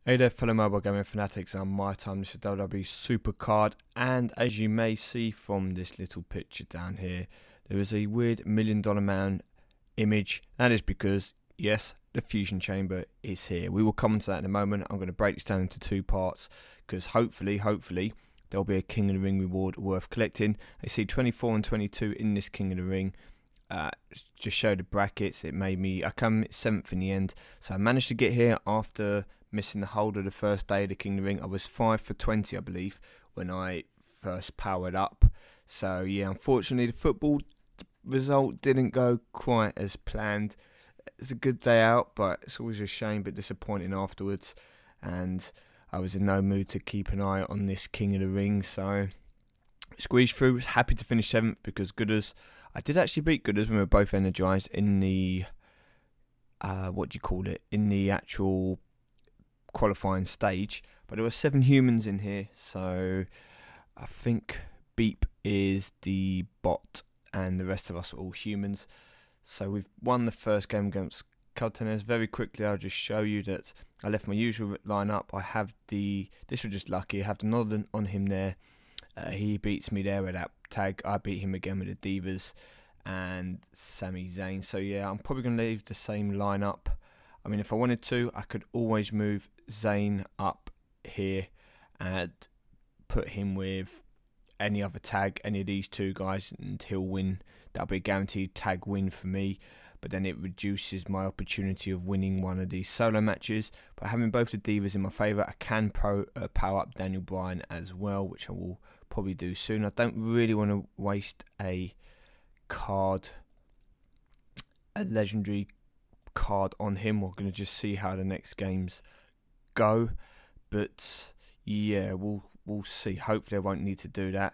Hey there, fellow mobile gaming fanatics. I'm MyTyme. This is WWE Supercard, and as you may see from this little picture down here, there is a weird $1 million man image. That is because, yes, the fusion chamber is here. We will come on to that in a moment. I'm going to break this down into two parts because hopefully, there'll be a King of the Ring reward worth collecting. I see 24 and 22 in this King of the Ring. Just show the brackets. I come 7th in the end, so I managed to get here after missing the hold of the first day of the King of the Ring. I was 5 for 20, I believe, when I first powered up. So yeah, unfortunately the football result didn't go quite as planned. It's a good day out, but it's always a shame, but disappointing afterwards. And I was in no mood to keep an eye on this King of the Ring, so squeezed through. Was happy to finish 7th because I did actually beat Gooders when we were both energised in the in the actual qualifying stage, but there were 7 humans in here, so I think Beep is the bot and the rest of us are all humans. So we've won the first game against Caltenes. Very quickly, I'll just show you that I left my usual lineup. This was just lucky, I have the nod on him there. He beats me there with that tag. I beat him again with the Divas and Sami Zayn. So yeah, I'm probably going to leave the same lineup. I mean, if I wanted to, I could always move Zayn up here and put him with any other tag, any of these two guys, and he'll win. That'll be a guaranteed tag win for me. But then it reduces my opportunity of winning one of these solo matches. But having both the Divas in my favour, I can power up Daniel Bryan as well, which I will probably do soon. I don't really want to waste a legendary card on him. We're going to just see how the next games go, but yeah, we'll see. Hopefully I won't need to do that,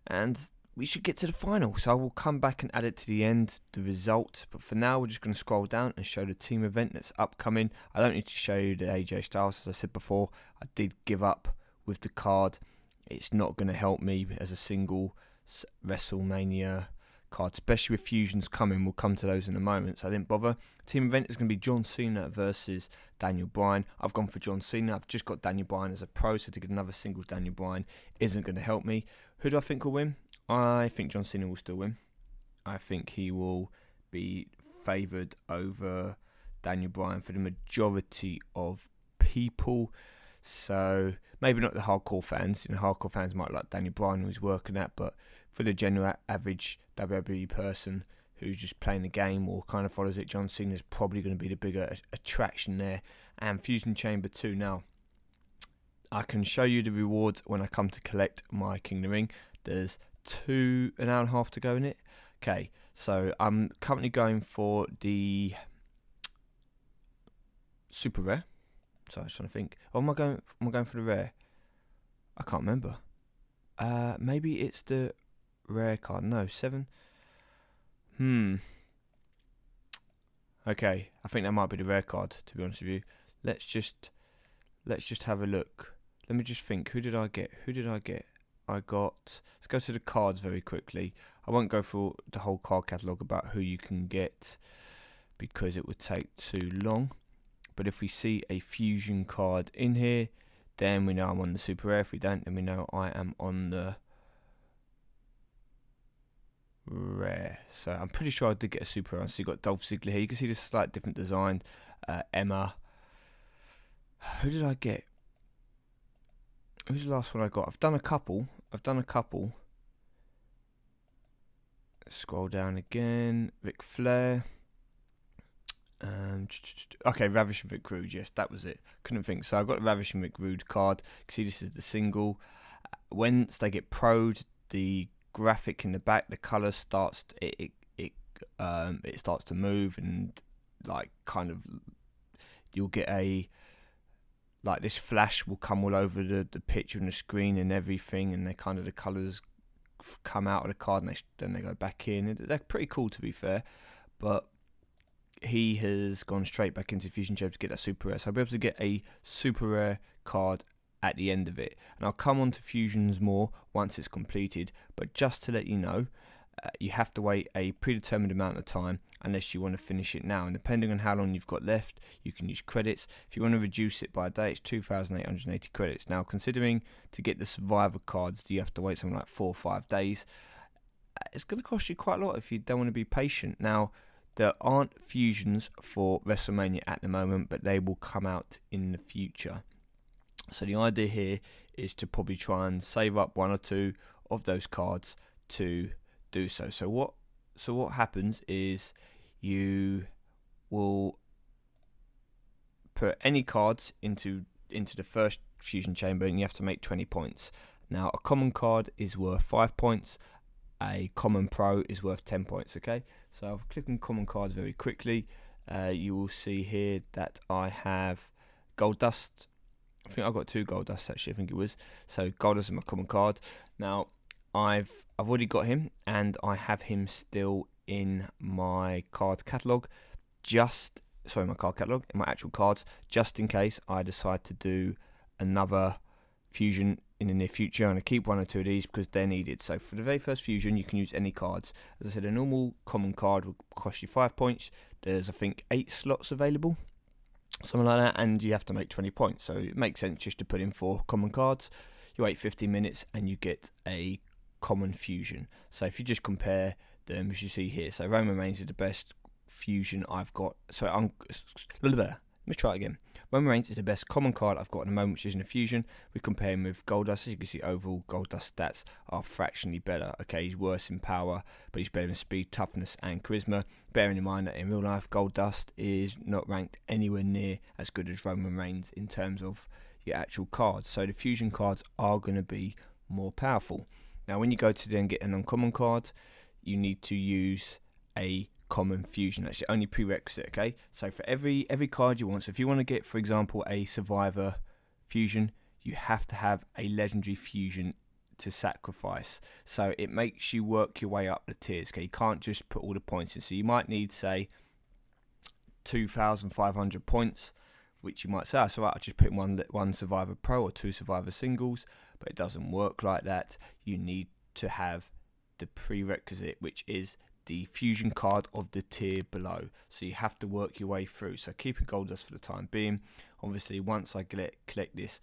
and we should get to the final, so I will come back and add it to the end, the result. But for now, we're just going to scroll down and show the team event that's upcoming. I don't need to show you the AJ Styles. As I said before, I did give up with the card. It's not going to help me as a single Wrestlemania card, especially with fusions coming. We'll come to those in a moment, so I didn't bother. Team event is going to be John Cena versus Daniel Bryan. I've gone for John Cena. I've just got Daniel Bryan as a pro, so to get another single Daniel Bryan isn't going to help me. Who do I think will win? I think John Cena will still win. I think he will be favoured over Daniel Bryan for the majority of people. So maybe not the hardcore fans. Hardcore fans might like Daniel Bryan, who he's working at, but for the general average WWE person who's just playing the game or kind of follows it, John Cena is probably going to be the bigger attraction there. And Fusion Chamber 2 now. I can show you the rewards when I come to collect my King of the Ring. There's an hour and a half to go in it. Okay, so I'm currently going for the super rare. So I was trying to think. Oh, am I going for the rare? I can't remember. Maybe it's the rare card. No, 7. Okay, I think that might be the rare card, to be honest with you. Let's just have a look. Let me just think. Who did I get? Let's go to the cards very quickly. I won't go through the whole card catalogue about who you can get because it would take too long. But if we see a fusion card in here, then we know I'm on the super rare. If we don't, then we know I am on the rare. So I'm pretty sure I did get a super rare. So you got Dolph Ziggler here. You can see the slight different design. Emma. Who did I get? Who's the last one I got? I've done a couple. Let's scroll down again. Ric Flair. Okay, Ravishing Rick Rude. Yes, that was it. Couldn't think. So I got the Ravishing Rick Rude card. You can see this is the single. Once they get pro'd, the graphic in the back, the colour starts. It starts to move, and like kind of you'll get this flash will come all over the picture and the screen and everything, and the colours come out of the card and then they go back in. They're pretty cool, to be fair, but he has gone straight back into Fusion Chamber to get that super rare, so I'll be able to get a super rare card at the end of it, and I'll come on to fusions more once it's completed. But just to let you know, You have to wait a predetermined amount of time unless you want to finish it now. And depending on how long you've got left, you can use credits. If you want to reduce it by a day, it's 2,880 credits. Now, considering to get the Survivor cards, you have to wait something like 4 or 5 days. It's going to cost you quite a lot if you don't want to be patient. Now, there aren't fusions for Wrestlemania at the moment, but they will come out in the future. So the idea here is to probably try and save up 1 or 2 of those cards to do so. So what happens is you will put any cards into the first fusion chamber, and you have to make 20 points. Now, a common card is worth 5 points. A common pro is worth 10 points. Okay, so I'll click on common cards very quickly. You will see here that I have gold dust. I think I've got 2 gold dusts actually, I think it was. So gold dust is my common card. Now, I've already got him, and I have him still in my card catalogue. My card catalogue, in my actual cards, just in case I decide to do another fusion in the near future. And I keep 1 or 2 of these because they're needed. So for the very first fusion, you can use any cards. As I said, a normal common card will cost you 5 points. There's, I think, 8 slots available, something like that, and you have to make 20 points. So it makes sense just to put in 4 common cards. You wait 15 minutes and you get a common fusion. So if you just compare them, as you see here, so Roman Reigns is the best fusion I've got. So let me try it again. Roman Reigns is the best common card I've got at the moment, which isn't a fusion. We compare him with Goldust. As you can see, overall Goldust stats are fractionally better. Okay, he's worse in power, but he's better in speed, toughness, and charisma. Bearing in mind that in real life, Goldust is not ranked anywhere near as good as Roman Reigns in terms of your actual cards. So the fusion cards are going to be more powerful. Now, when you go to then get an uncommon card, you need to use a common fusion. That's the only prerequisite. Okay, so for every card you want, so if you want to get, for example, a Survivor fusion, you have to have a legendary fusion to sacrifice. So it makes you work your way up the tiers. Okay, you can't just put all the points in. So you might need, say, 2,500 points, which you might say, oh, so I'll just put one Survivor Pro or 2 Survivor Singles, but it doesn't work like that. You need to have the prerequisite, which is the fusion card of the tier below. So you have to work your way through. So keeping Goldust for the time being. Obviously, once I collect this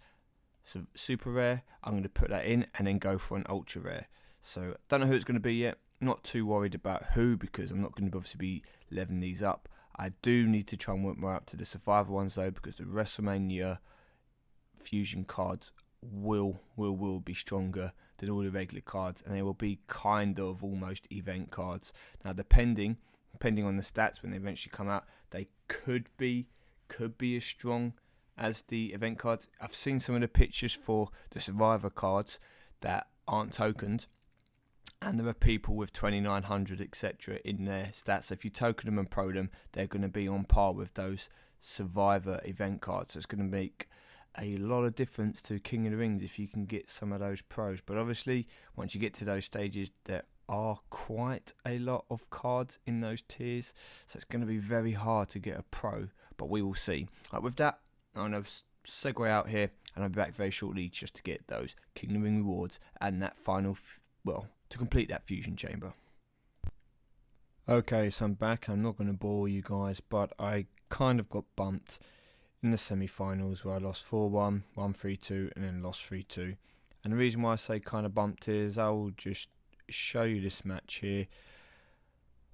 super rare, I'm going to put that in and then go for an ultra rare. So don't know who it's going to be yet. Not too worried about who, because I'm not going to obviously be leveling these up. I do need to try and work more up to the Survivor ones though, because the WrestleMania fusion cards will be stronger than all the regular cards, and they will be kind of almost event cards. Now, depending on the stats when they eventually come out, they could be as strong as the event cards. I've seen some of the pictures for the Survivor cards that aren't tokened, and there are people with 2,900 etc. in their stats. So if you token them and pro them, they're going to be on par with those Survivor event cards. So it's going to make a lot of difference to King of the Rings if you can get some of those pros. But obviously, once you get to those stages, there are quite a lot of cards in those tiers, so it's going to be very hard to get a pro, but we will see. With that, I'm going to segue out here, and I'll be back very shortly just to get those King of the Ring rewards and that final, to complete that fusion chamber. Okay, so I'm back. I'm not going to bore you guys, but I kind of got bumped in the semi-finals where I lost 4-1, won 3-2, and then lost 3-2. And the reason why I say kind of bumped is I will just show you this match here.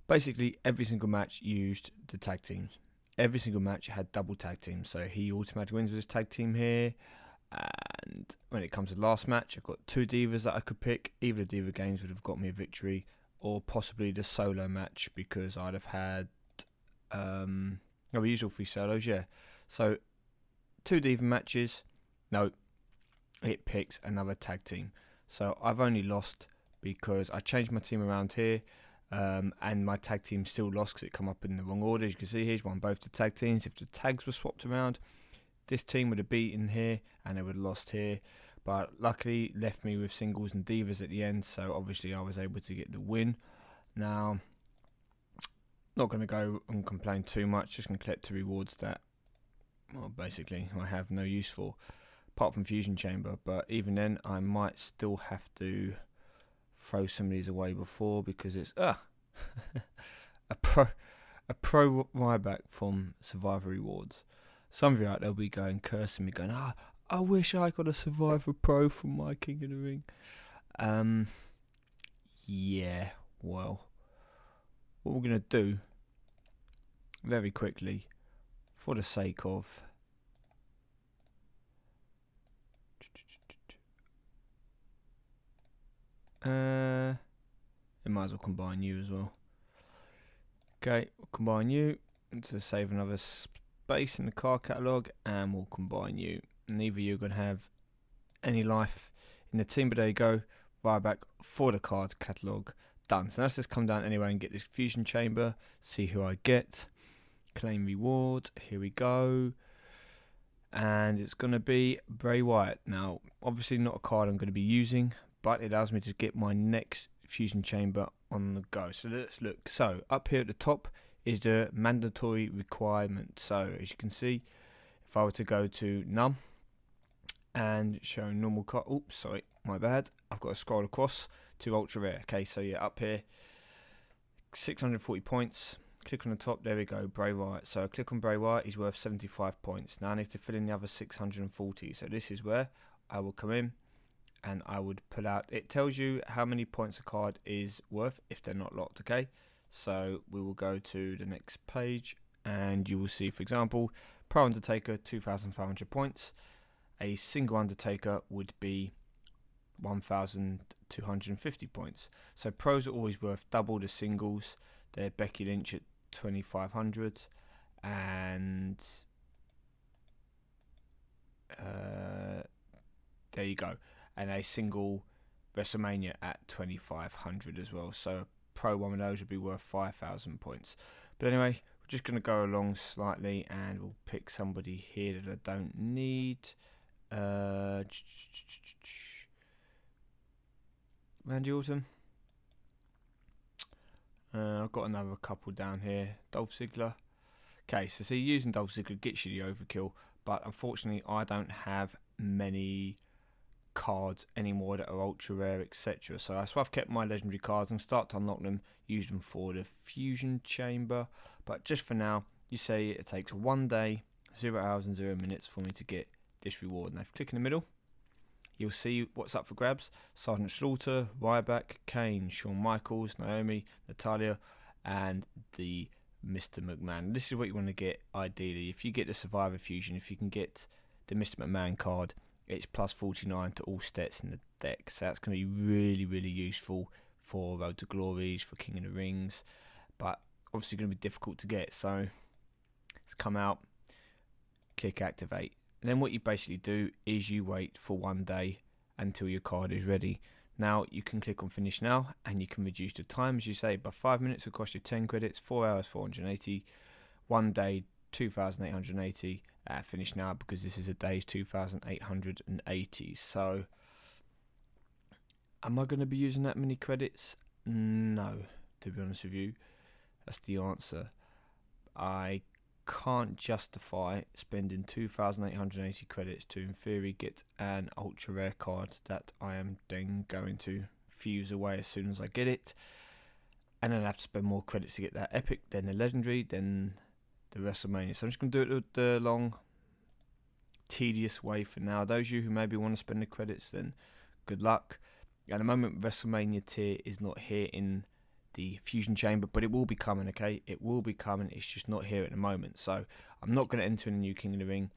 Basically, every single match used the tag teams. Every single match had double tag teams. So he automatically wins with his tag team here. And when it comes to the last match, I've got 2 divas that I could pick. Either the diva games would have got me a victory, or possibly the solo match, because I'd have had the usual 3 solos, yeah. So 2 diva matches, no, it picks another tag team. So I've only lost because I changed my team around here, and my tag team still lost because it come up in the wrong order. As you can see here, he's won both the tag teams. If the tags were swapped around, this team would have beaten here and they would have lost here. But luckily, left me with singles and divas at the end, so obviously I was able to get the win. Now, not going to go and complain too much, just going to collect 2 rewards that, well, basically I have no use for, apart from Fusion Chamber. But even then, I might still have to throw some of these away before because it's a pro Ryback from Survivor Rewards. Some of you out there will be going cursing me, going, I wish I got a Survivor Pro from my King of the Ring. Yeah, well, what we're going to do very quickly, for the sake of it might as well combine you as well. Okay, we'll combine you to save another space in the card catalogue, and we'll combine you. Neither of you are going to have any life in the team, but there you go. Ryback for the card catalogue done. So let's just come down anyway and get this fusion chamber, see who I get. Claim reward, here we go. And it's going to be Bray Wyatt. Now, obviously not a card I'm going to be using, but it allows me to get my next fusion chamber on the go. So let's look. So up here at the top is the mandatory requirement. So as you can see, if I were to go to none and show normal card, oops, sorry, my bad, I've got to scroll across to ultra rare. Okay, so yeah, up here 640 points. Click on the top, there we go, Bray Wyatt. So click on Bray Wyatt, he's worth 75 points. Now I need to fill in the other 640. So this is where I will come in and I would pull out, it tells you how many points a card is worth if they're not locked, okay? So we will go to the next page and you will see, for example, Pro Undertaker 2,500 points. A single Undertaker would be 1,250 points. So pros are always worth double the singles. They're Becky Lynch at 2,500 and there you go. And a single Wrestlemania at 2,500 as well. So pro one of those would be worth 5,000 points. But anyway, we're just going to go along slightly and we'll pick somebody here that I don't need. Randy Orton. I've got another couple down here. Dolph Ziggler. Okay, so see, using Dolph Ziggler gets you the overkill, but unfortunately I don't have many cards anymore that are ultra rare, etc. So that's why I've kept my legendary cards and start to unlock them, use them for the fusion chamber. But just for now, you say it takes 1 day, 0 hours and 0 minutes for me to get this reward. Now if you click in the middle, you'll see what's up for grabs. Sergeant Slaughter, Ryback, Kane, Shawn Michaels, Naomi, Natalia, and the Mr. McMahon. This is what you want to get ideally. If you get the Survivor Fusion, if you can get the Mr. McMahon card, it's plus 49 to all stats in the deck. So that's going to be really, really useful for Road to Glories, for King of the Rings. But obviously going to be difficult to get. So let's come out, click activate. And then what you basically do is you wait for 1 day until your card is ready. Now you can click on finish now and you can reduce the time, as you say, by 5 minutes will cost you 10 credits, 4 hours 480, 1 day 2,880, finish now because this is a day's 2,880. So am I going to be using that many credits? No, to be honest with you. That's the answer. I can't justify spending 2,880 credits to in theory get an ultra rare card that I am then going to fuse away as soon as I get it, and then I have to spend more credits to get that epic, then the legendary, then the Wrestlemania. So I'm just going to do it the long tedious way for now. Those of you who maybe want to spend the credits, then good luck. At the moment Wrestlemania tier is not here in the fusion chamber, but it will be coming, okay? It will be coming, it's just not here at the moment. So I'm not going to enter in a new King of the Ring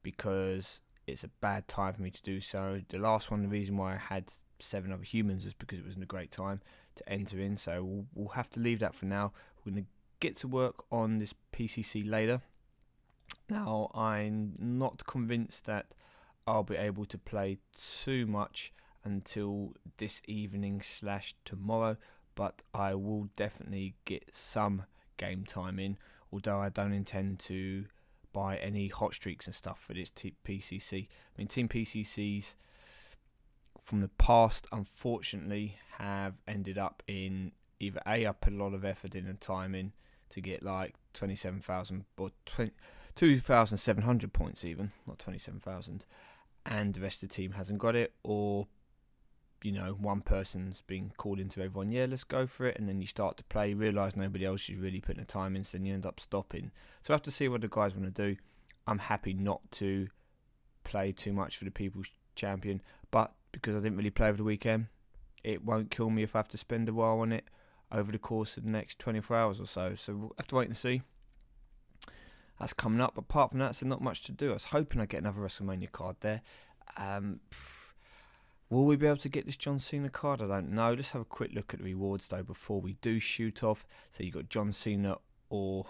because it's a bad time for me to do so. The last one, the reason why I had 7 other humans was because it wasn't a great time to enter in, so we'll have to leave that for now. We're going to get to work on this PCC later. Now I'm not convinced that I'll be able to play too much until this evening / tomorrow, but I will definitely get some game time in, although I don't intend to buy any hot streaks and stuff for this PCC. I mean, Team PCCs from the past, unfortunately, have ended up in either I put a lot of effort in and time in to get like 27,000 or 2,700 points even, not 27,000, and the rest of the team hasn't got it, or one person's been called into everyone, yeah, let's go for it, and then you start to play, realise nobody else is really putting the time in, so then you end up stopping. So I have to see what the guys want to do. I'm happy not to play too much for the People's Champion, but because I didn't really play over the weekend, it won't kill me if I have to spend a while on it over the course of the next 24 hours or so. So we'll have to wait and see. That's coming up. Apart from that, so not much to do. I was hoping I'd get another WrestleMania card there. Will we be able to get this John Cena card? I don't know. Let's have a quick look at the rewards though before we do shoot off. So you've got John Cena or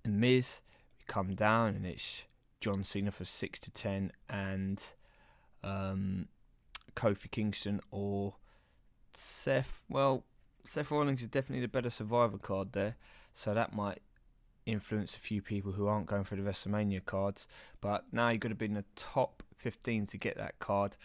Miz. We come down and it's John Cena for 6 to 10 and Kofi Kingston or Seth. Well, Seth Rollins is definitely the better Survivor card there, so that might influence a few people who aren't going for the WrestleMania cards. But now you've got to be in the top 15 to get that card.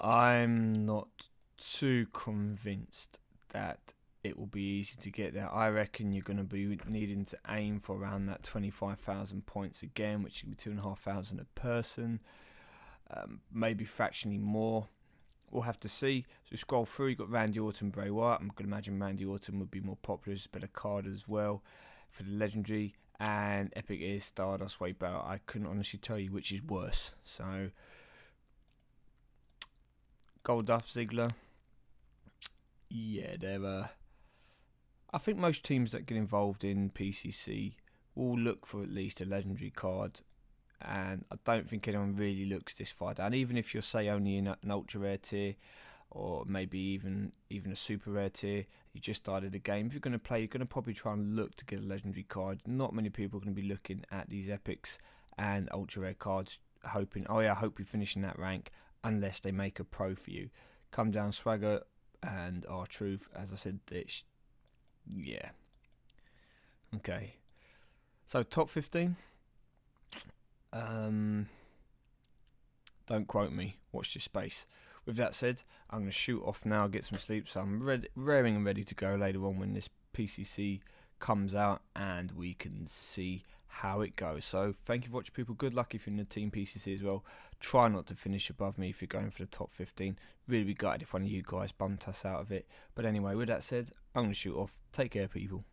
I'm not too convinced that it will be easy to get there. I reckon you're going to be needing to aim for around that 25,000 points again, which would be 2,500 a person, maybe fractionally more. We'll have to see. So scroll through, you've got Randy Orton, Bray Wyatt. I'm going to imagine Randy Orton would be more popular, it's a better card as well for the Legendary. And Epic is Stardust, Wade Barrett. I couldn't honestly tell you which is worse. So Gold Dolph Ziggler. Yeah, they're I think most teams that get involved in PCC will look for at least a Legendary card. And I don't think anyone really looks this far down. Even if you're, say, only in an ultra rare tier, or maybe even a super rare tier, you just started a game. If you're going to play, you're going to probably try and look to get a Legendary card. Not many people are going to be looking at these epics and ultra rare cards, hoping, oh yeah, I hope we finish in that rank, unless they make a pro for you. Come Down, Swagger, and R-Truth. As I said, this, yeah. Okay. So top 15. Don't quote me, watch this space. With that said, I'm going to shoot off now, get some sleep, so I'm raring and ready to go later on when this PCC comes out and we can see how it goes. So thank you for watching, people. Good luck if you're in the Team PCC as well. Try not to finish above me if you're going for the top 15. Really be gutted if one of you guys bumped us out of it. But anyway, with that said, I'm going to shoot off. Take care, people.